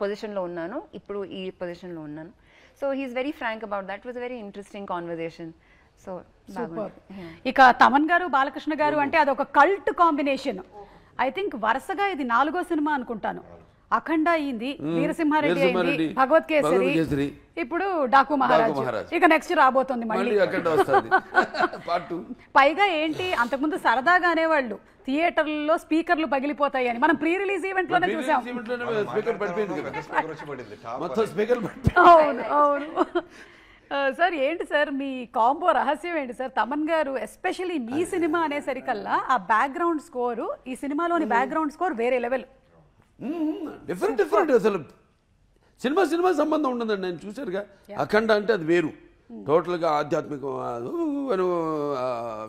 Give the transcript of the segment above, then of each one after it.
పొజిషన్లో ఉన్నాను, ఇప్పుడు ఈ పొజిషన్లో ఉన్నాను. So he's very frank about that. Was very interesting conversation. So ఇక తమన్ గారు బాలకృష్ణ గారు అంటే అదొక కల్ట్ కాంబినేషన్. ఐ థింక్ వరుసగా ఇది 4వ సినిమా అనుకుంటాను. అఖండ అయింది, వీరసింహారెడ్డి అయింది, భగవత్ కేసరి, ఇప్పుడు డాకు మహారాజ్. ఇక నెక్స్ట్ రాబోతుంది మళ్ళీ. పైగా ఏంటి, అంతకుముందు సరదాగా అనేవాళ్ళు థియేటర్లలో స్పీకర్లు పగిలిపోతాయి అని. మనం ప్రీ రిలీజ్ ఈవెంట్ లోనే చూసాం. అవును అవును సార్. ఏంటి సార్ మీ కాంబో రహస్యం ఏంటి సార్? తమన్ గారు ఎస్పెషల్లీ మీ సినిమా అనేసరికల్లా ఆ బ్యాక్గ్రౌండ్ స్కోరు, ఈ సినిమాలోని బ్యాక్గ్రౌండ్ స్కోర్ వేరే లెవెల్. డిఫరెంట్ అసలు సినిమా సంబంధం ఉండదండి. నేను చూశారుగా అఖండ అంటే అది వేరు, టోటల్గా ఆధ్యాత్మిక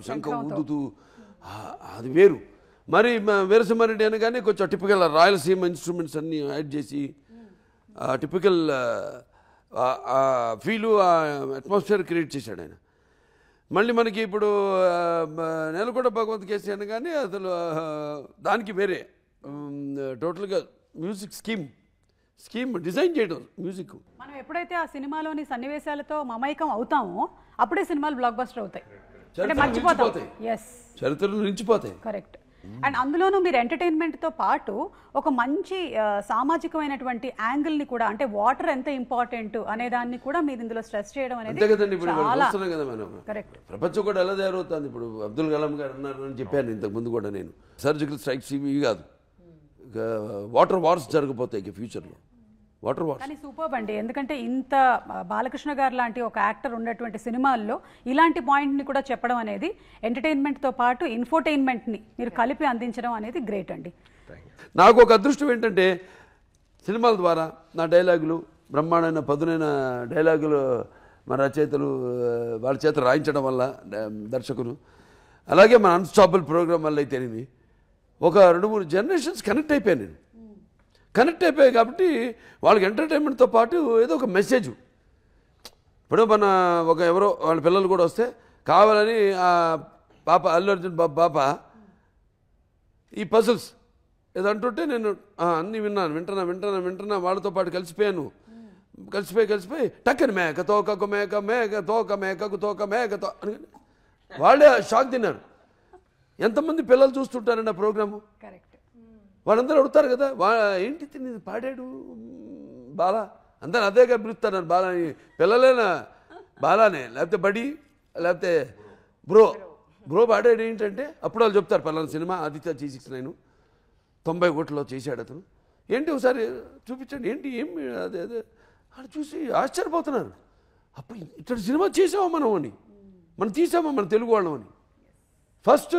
శంఖం ఊదుతూ అది వేరు. మరి వీరసింహారెడ్డి అనగానే కొంచెం టిపికల్ రాయలసీమ ఇన్స్ట్రుమెంట్స్ అన్నీ యాడ్ చేసి టిపికల్ ఫీలు అట్మాస్ఫియర్ క్రియేట్ చేశాడు ఆయన. మళ్ళీ మనకి ఇప్పుడు నేలకొండ భగవత్ కేసరి అనగానే అసలు దానికి వేరే టోటల్గా మ్యూజిక్ స్కీమ్ డిజైన్ చేయడం మ్యూజిక్. మనం ఎప్పుడైతే ఆ సినిమాలోని సన్నివేశాలతో మమైకం అవుతామో అప్పుడే సినిమాలు బ్లాక్ బస్టర్ అవుతాయి, మర్చిపోతాయి. చరిత్రలు నిలిచిపోతాయి. కరెక్ట్. అండ్ అందులోనూ మీరు ఎంటర్టైన్మెంట్తో పాటు ఒక మంచి సామాజికమైనటువంటి యాంగిల్ని కూడా, అంటే వాటర్ ఎంత ఇంపార్టెంట్ అనే దాన్ని కూడా మీరు ఇందులో స్ట్రెస్ చేయడం అనేది చాలా కరెక్ట్. ప్రపంచం కూడా ఎలా తయారవుతుంది. ఇప్పుడు అబ్దుల్ కలాం గారు అన్నారు అని చెప్పాను ఇంతకు ముందు కూడా. నేను సర్జికల్ స్ట్రైక్స్ ఇవి కాదు, వాటర్ వార్స్ జరగబోతాయి ఇక ఫ్యూచర్లో. వాటర్ వార్స్ కానీ సూపర్ అండి. ఎందుకంటే ఇంత బాలకృష్ణ గారు లాంటి ఒక యాక్టర్ ఉన్నటువంటి సినిమాల్లో ఇలాంటి పాయింట్ని కూడా చెప్పడం అనేది, ఎంటర్టైన్మెంట్తో పాటు ఇన్ఫోటైన్మెంట్ని మీరు కలిపి అందించడం అనేది గ్రేట్ అండి. నాకు ఒక అదృష్టం ఏంటంటే సినిమాల ద్వారా నా డైలాగులు, బ్రహ్మాండమైన పదునైన డైలాగులు మన రచయితలు వాళ్ళ చేత రాయించడం వల్ల, దర్శకులు, అలాగే మన అన్స్టాపబుల్ ప్రోగ్రామ్ వల్ల అయితేనేమి ఒక 2-3 జనరేషన్స్ కనెక్ట్ అయిపోయాను నేను. కనెక్ట్ అయిపోయాయి కాబట్టి వాళ్ళకి ఎంటర్టైన్మెంట్తో పాటు ఏదో ఒక మెసేజ్. ఇప్పుడు మన ఎవరో వాళ్ళ పిల్లలు కూడా వస్తే కావాలని ఆ పాప అల్లు అర్జున్ పాప ఈ పజిల్స్ ఏదో అంటుంటే నేను అన్నీ వింటున్నా వాళ్ళతో పాటు కలిసిపోయాను. కలిసిపోయి టక్కని మేక తోకకు మేక తోక మేకకు తోక మేకతో అని వాళ్ళే షాక్ తిన్నారు. ఎంతమంది పిల్లలు చూస్తుంటారండి ఆ ప్రోగ్రాము. వాళ్ళందరూ అడుగుతారు కదా, ఏంటి తిని పాడాడు బాలా, అందరూ అదేగా పిలుస్తారు బాలా అని. పిల్లలేనా బాలానే, లేకపోతే బడి, లేకపోతే బ్రో పాడాడు ఏంటంటే అప్పుడు వాళ్ళు చెప్తారు పలానా సినిమా ఆదిత్య G69 90 కోట్లలో చేశాడు అతను. ఏంటి ఒకసారి చూపించండి, ఏంటి అదే వాళ్ళు చూసి ఆశ్చర్యపోతున్నారు. అప్పుడు ఇట్లా సినిమా చేసామా మనం తీసామా మన తెలుగు వాళ్ళం అని. First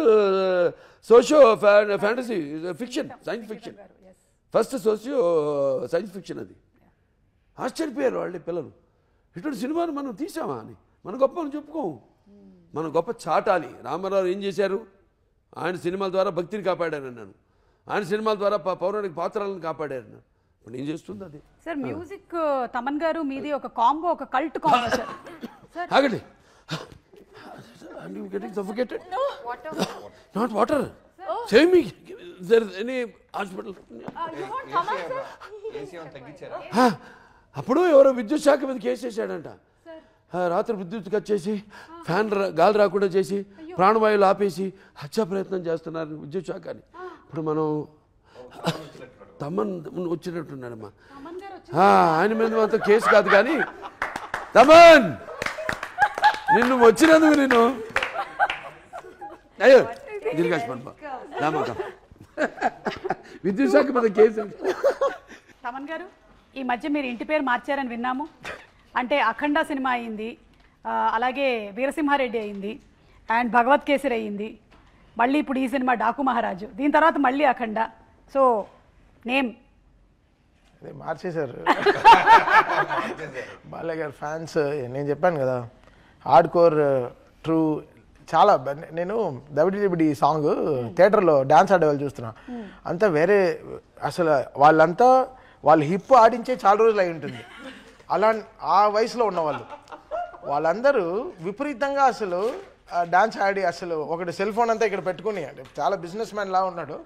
socio fantasy fiction, science fiction, first socio science fiction. అది ఆశ్చర్యపోయారు వాళ్ళే పిల్లలు. ఇటువంటి సినిమాను మనం తీసామా అని. మన గొప్పని చెప్పుకోము, మన గొప్ప చాటాలి. రామారావు ఏం చేశారు? ఆయన సినిమాల ద్వారా భక్తిని కాపాడారు అన్నాను, ఆయన సినిమాల ద్వారా పౌరాణిక పాత్రలను కాపాడారు అన్నాను. ఇప్పుడు ఏం చేస్తుంది అది. సార్ మ్యూజిక్ తమన్ గారు మీది ఒక కాంబో, ఒక కల్ట్ కాంబో సార్. ఆగండి. Are you getting suffocated? No. Water. Not water. Say me, is there any hospital? You want Taman sir? AC on తగ్గించారా? అప్పుడు ఎవరో విద్యుత్ శాఖ మీద కేసు చేశాడంట. రాత్రి విద్యుత్ కట్ చేసి ఫ్యాన్ గాలి రాకుండా చేసి ప్రాణవాయువులు ఆపేసి హత్యా ప్రయత్నం చేస్తున్నారు విద్యుత్ శాఖ అని. ఇప్పుడు మనం తమన్ వచ్చినట్టున్నాడమ్మా. ఆయన మీద మాత్రం కేసు కాదు కానీ తమన్ నిన్ను వచ్చినందుకు నేను అయ్యో విద్యుత్ శాఖ మీద కేసు. తమన్ గారు ఈ మధ్య మీరు ఇంటి పేరు మార్చారని విన్నాము. అంటే అఖండ సినిమా అయింది, అలాగే వీరసింహారెడ్డి అయింది, అండ్ భగవత్ కేసరి అయింది, మళ్ళీ ఇప్పుడు ఈ సినిమా డాకు మహారాజు, దీని తర్వాత మళ్ళీ అఖండ. సో నేమ్ మార్చేశారు బాలయ్య గారు ఫ్యాన్స్. నేను చెప్పాను కదా హార్డ్ కోర్ ట్రూ చాలా. నేను దబిడి సాంగ్ థియేటర్లో డ్యాన్స్ ఆడేవాళ్ళు చూస్తున్నా, అంతా వేరే అసలు. వాళ్ళు హిప్ ఆడించే చాలా రోజులు అయి ఉంటుంది. అలా ఆ వయసులో ఉన్నవాళ్ళు వాళ్ళందరూ విపరీతంగా అసలు డాన్స్ ఆడి, అసలు ఒకటి సెల్ ఫోన్ అంతా ఇక్కడ పెట్టుకుని, చాలా బిజినెస్ మ్యాన్ లా ఉన్నాడు,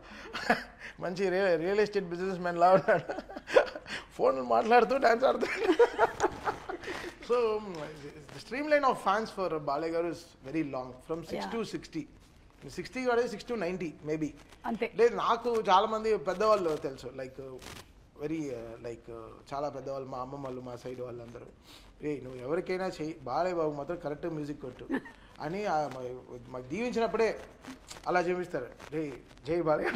మంచి రియల్ ఎస్టేట్ బిజినెస్ మ్యాన్ లా ఉన్నాడు. ఫోన్ మాట్లాడుతూ డాన్స్ ఆడుతూ. So the stream line of fans for Balayya garu is very long, from 6 to 60. 60 కాదు 6 to 90 మేబీ. అంతే. లేదు నాకు చాలా మంది పెద్దవాళ్ళు తెలుసు, లైక్ వెరీ లైక్ చాలా పెద్దవాళ్ళు, మా అమ్మమ్మ వాళ్ళు, మా సైడ్ వాళ్ళందరూ, నువ్వు ఎవరికైనా చెయ్యి, బాలయ్య బాబు మాత్రం కరెక్ట్ మ్యూజిక్ కొట్టు అని మాకు దీవించినప్పుడే అలా చూపిస్తారు. జై బాలయ్య.